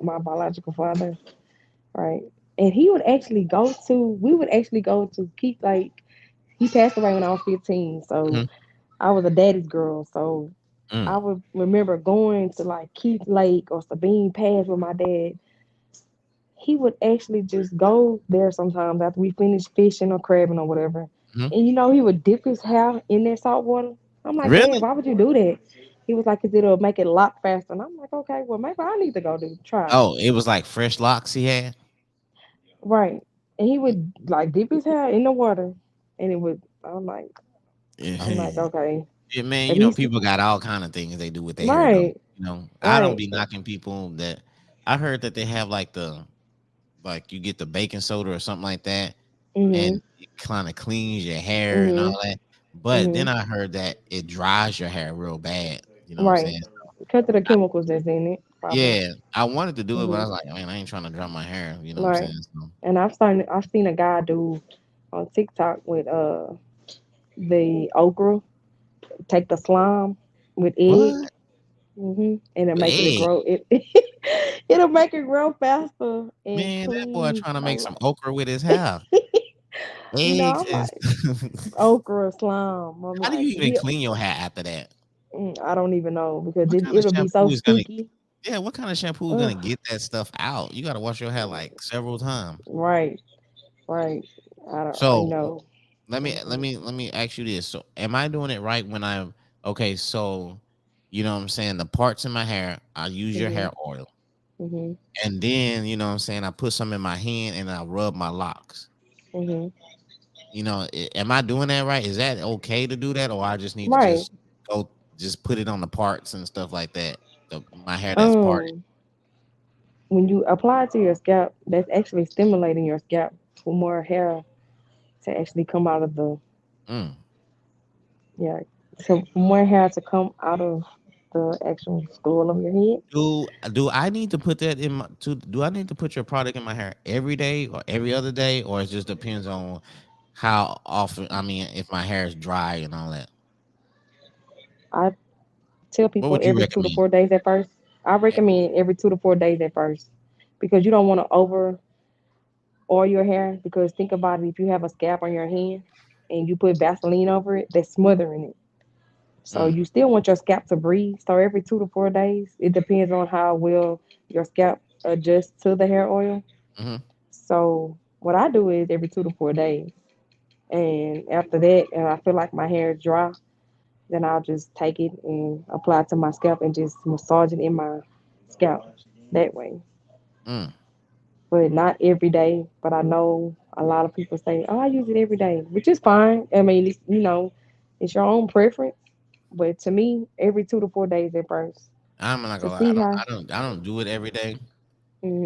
my biological father, right? And he would actually go to. We would actually go to keep like. He passed away when I was 15, so hmm, I was a daddy's girl. So I mm, would remember going to like Keith Lake or Sabine Pass with my dad. He would actually just go there sometimes after we finished fishing or crabbing or whatever. hmm. And he would dip his hair in that salt water. I'm like, Dad, Really? why would you do that? He was like, 'cause it'll make it lock faster. And I'm like, okay, well, maybe I need to go try it. Oh, it was like fresh locks he had. Right. And he would like dip his hair in the water and it would, I'm like, okay. Yeah, man, But he's, people got all kind of things they do with their hair though. right, I don't right. be knocking people that I heard that they have like like you get the baking soda or something like that, Mm-hmm. and it kind of cleans your hair and all Mm-hmm. that. But then Mm-hmm. I heard that it dries your hair real bad. You know what I'm Right. saying? Because of the I, chemicals that's in it, probably. yeah, I wanted to do it, but I Mm-hmm. was like, man, I ain't trying to dry my hair. You know what I'm Right. saying? So And I've seen a guy do on TikTok with the okra, take the slime with egg, what? and it'll make it Hey, grow. It'll make it grow faster and man, that boy clean. trying to make I'm some like, okra with his hair. Eggs I'm is. like okra slime. I'm How do like, you even clean your hair after that? I don't even know because What kind of it'll be so shampoo is gonna sticky. Yeah, what kind of shampoo is gonna Ugh, get that stuff out? You gotta wash your hair like several times. right, right. I don't, So Mhm, let me ask you this. So am I doing it right when I'm okay, so you know what I'm saying, the parts in my hair, I use your mhm, hair oil. mhm, And then, you know what I'm saying, I put some in my hand and I rub my locks. mhm. Am I doing that right? Is that okay to do that, or I just need to Right. just put it on the parts and stuff like that? My hair that's parted. Um, when you apply it to your scalp, that's actually stimulating your scalp for more hair to actually come out of the, Mm. yeah, so for more hair to come out of the actual skull of your head. Do I need to put that in my do I need to put your product in my hair every day or every other day, or it just depends on how often? I mean, if my hair is dry and all that, I tell what people would you every two to recommend? 4 days at first. I Yeah. recommend every 2 to 4 days at first because you don't want to over oil your hair. Because think about it, if you have a scalp on your hand and you put Vaseline over it, that's smothering it. So Mm, you still want your scalp to breathe. So every 2 to 4 days, it depends on how well your scalp adjusts to the hair oil. mm-hmm, So what I do is every 2 to 4 days, and after that, and I feel like my hair is dry, then I'll just take it and apply it to my scalp and just massage it in my scalp that way. mm. But not every day. But I know a lot of people say, "Oh, I use it every day," which is fine. I mean, it's, it's your own preference. But to me, every 2 to 4 days at first I'm not to gonna lie. see how. I don't do it every day.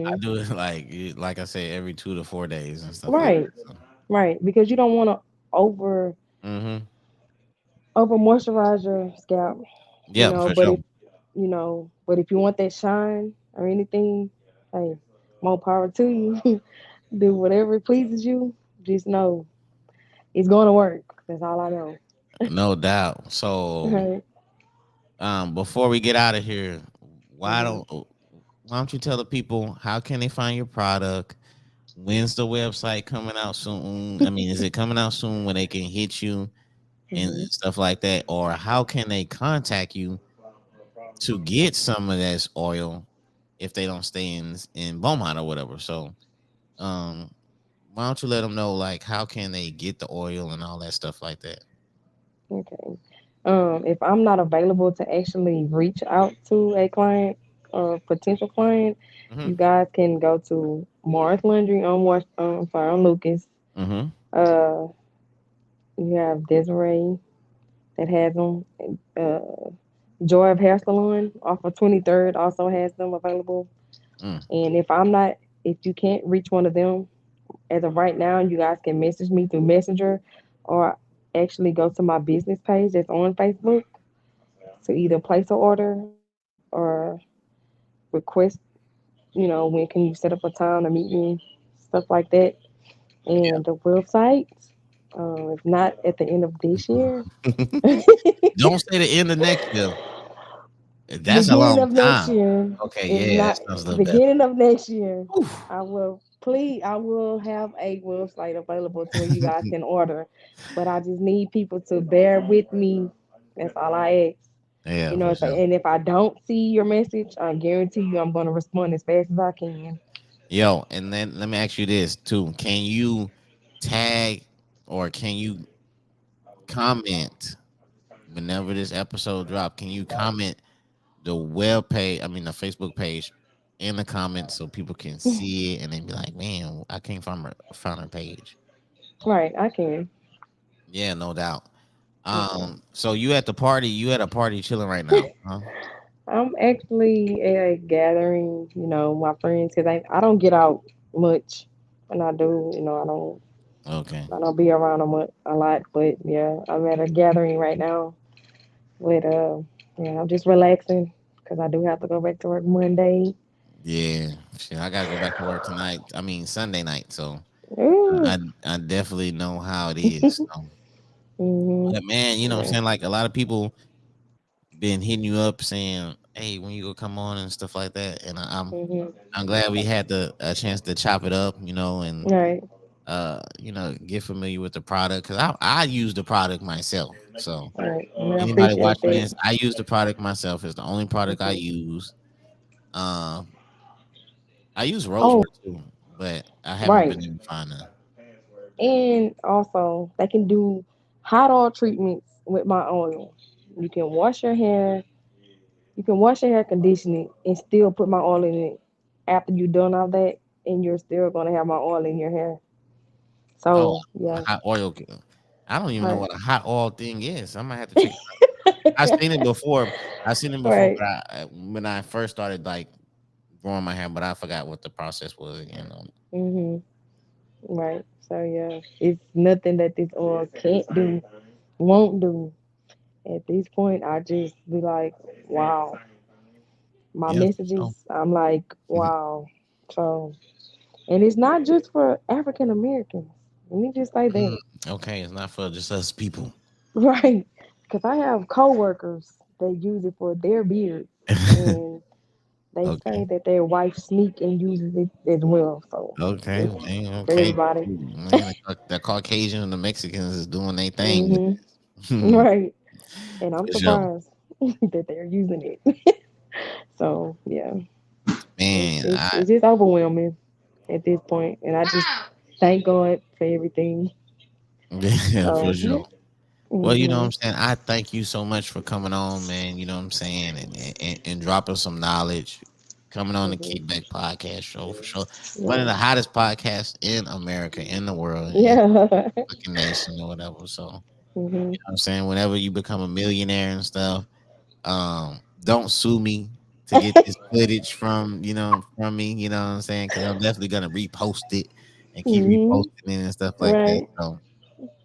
I Hmm. do it like I say, every 2 to 4 days and stuff like Right, that. So, right, because you don't want to over mm-hmm. over moisturize your scalp, Yeah, for But sure. if you want that shine or anything, hey, more power to you. Do whatever pleases you. Just know it's going to work. That's all I know. No doubt. So, Right. before we get out of here, why Hmm. don't why don't you tell the people how can they find your product? When's the website coming out soon? I mean, is it coming out soon when they can hit you and Hmm. stuff like that? Or how can they contact you to get some of this oil if they don't stay in Beaumont or whatever? So, um, why don't you let them know like how can they get the oil and all that stuff like that? Okay. If I'm not available to actually reach out to a client or potential client, Mm-hmm. you guys can go to Mars Laundry on sorry, on Lucas. Mm-hmm. Uh, you have Desiree that has them. Uh, Joy of Hair Salon off of 23rd also has them available. Mm, And if you can't reach one of them as of right now, you guys can message me through Messenger or actually go to my business page that's on Facebook to either place an order or request, when can you set up a time to meet me, stuff like that. yeah. And the website, if not at the end of this year, Don't say the end of next year. That's a beginning long of next time. year, Okay, if yeah, that not sounds a little better. beginning of next year, Whew. I will have a website available to where you guys can order. But I just need people to bear with me. That's all I ask. Yeah, for sure. If I don't see your message, I guarantee you I'm gonna respond as fast as I can. Yo, and then let me ask you this too. Can you tag or can you comment whenever this episode drop? Can you comment the web page, I mean the Facebook page in the comments so people can see it and then be like, man, I can't find her page. Right, I can. Yeah, no doubt. Okay. So you at a party chilling right now, huh? I'm actually at a gathering, my friends, because I don't get out much, and I do, Okay. I don't be around them a lot, but yeah, I'm at a gathering right now. But yeah, I'm just relaxing because I do have to go back to work Monday. Yeah. Shit, I gotta go back to work tonight. I mean Sunday night. So Ooh. I definitely know how it is. So, Mhm. but man, you know what I'm Right. saying? Like a lot of people been hitting you up saying, hey, when you go come on and stuff like that. And Mhm. I'm glad we had the a chance to chop it up, and Right. get familiar with the product because I use the product myself. So Right. And I anybody appreciate watching that. this, I use the product myself. It's the only product I Mhm. use. Um, I use Oh, rosewater too, but I haven't right. been able to find none. And also, they can do hot oil treatments with my oil. You can wash your hair. You can wash your hair, condition it, and still put my oil in it after you're done all that, and you're still gonna have my oil in your hair. Oh, So a yeah, hot oil. I don't even know right, what a hot oil thing is. I might have to check it out. I've seen it before. I've seen it before, right, but when I first started like growing my hair, but I forgot what the process was again. mhm, right. So yeah, it's nothing that this oil can't do, won't do. At this point, I just be like, wow. My Yeah, for sure. messages, I'm like, Mhm. wow. So, and it's not just for African Americans. Let me just say Mm, that. okay, it's not for just us people. Right. Because I have coworkers that use it for their beards. And they say Okay. that their wife sneak and uses it as well. So Okay, it's man. for Okay, everybody. man. The Caucasian and the Mexicans is doing their thing with Hmm. this. Right. And I'm For sure, surprised that they're using it. So yeah, it's, man. it's, it's just overwhelming at this point. And I just thank God for everything. Yeah, for So yeah. sure. Well, you know what Hmm. I'm saying. I thank you so much for coming on, man. You know what I'm saying, and dropping some knowledge, coming on the Hmm. Kickback Podcast show for sure. One of Yeah. the hottest podcasts in America, in the world, in Yeah. the fucking nation or whatever. So, you know Hmm. what I'm saying. Whenever you become a millionaire and stuff, don't sue me to get this footage from from me. You know what I'm saying? Because I'm definitely gonna repost it and keep Hmm. reposting it and stuff like that. Right. So.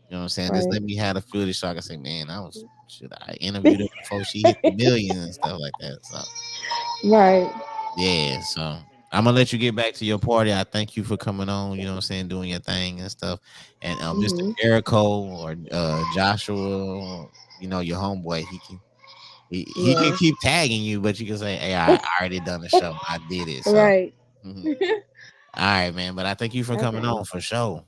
You know what I'm saying? Just Right. let me have the footage so I can say, man, should I interviewed her before she hit the million and stuff like that. So Right. yeah, so I'm gonna let you get back to your party. I thank you for coming on, you know what I'm saying, doing your thing and stuff. And Mr. Hmm. Jericho or Joshua, your homeboy, he can Yeah. keep tagging you, but you can say, hey, I already done the show. I did it. So Right. mhm. All right, man. But I thank you for coming Okay. on for sure.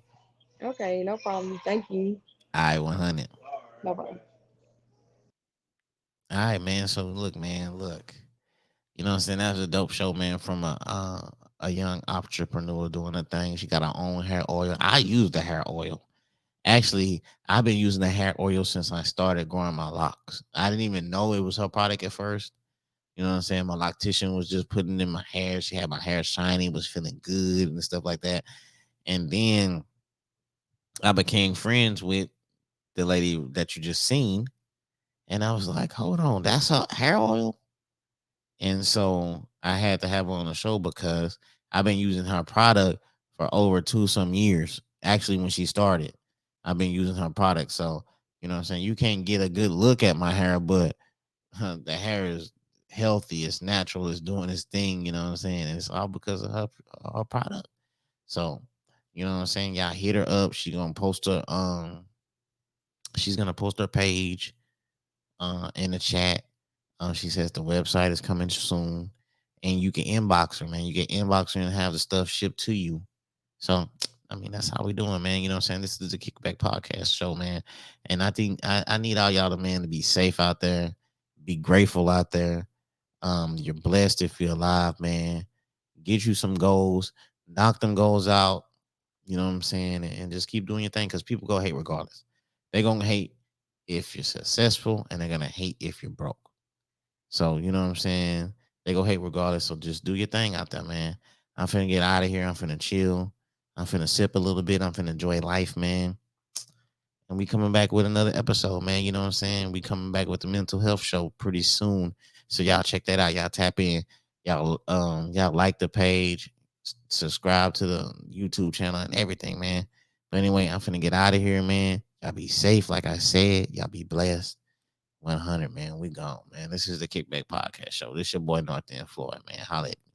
Okay. No problem. Thank you. All right, 100. Bye bye. All right, man. So look, man, look. You know what I'm saying? That was a dope show, man, from a young entrepreneur doing a thing. She got her own hair oil. I use the hair oil. Actually, I've been using the hair oil since I started growing my locks. I didn't even know it was her product at first. You know what I'm saying? My loctician was just putting it in my hair. She had my hair shiny, was feeling good and stuff like that. And then I became friends with the lady that you just seen. And I was like, hold on, that's her hair oil? And so I had to have her on the show because I've been using her product for over two some years. Actually, when she started, I've been using her product. So, you know what I'm saying? You can't get a good look at my hair, but the hair is healthy, it's natural, it's doing its thing, you know what I'm saying? And it's all because of her product. So, you know what I'm saying? Y'all hit her up. She's gonna post her page in the chat. She says the website is coming soon, and you can inbox her, man. You can inbox her and have the stuff shipped to you. So, I mean, that's how we doing, man. You know what I'm saying? This is the Kickback Podcast show, man. And I think I need all y'all, the man, to be safe out there, be grateful out there. You're blessed if you're alive, man. Get you some goals, knock them goals out. You know what I'm saying? And just keep doing your thing because people go hate regardless. They're gonna hate if you're successful, and they're gonna hate if you're broke. So, you know what I'm saying? They go hate regardless. So just do your thing out there, man. I'm finna get out of here. I'm finna chill. I'm finna sip a little bit. I'm finna enjoy life, man. And we coming back with another episode, man. You know what I'm saying? We coming back with the mental health show pretty soon. So y'all check that out. Y'all tap in. Y'all like the page, subscribe to the YouTube channel and everything, man. But anyway, I'm finna get out of here, man. Y'all be safe, like I said. Y'all be blessed. 100, man. We gone, man. This is the Kickback Podcast Show. This your boy North End Floyd, man. Holla at me.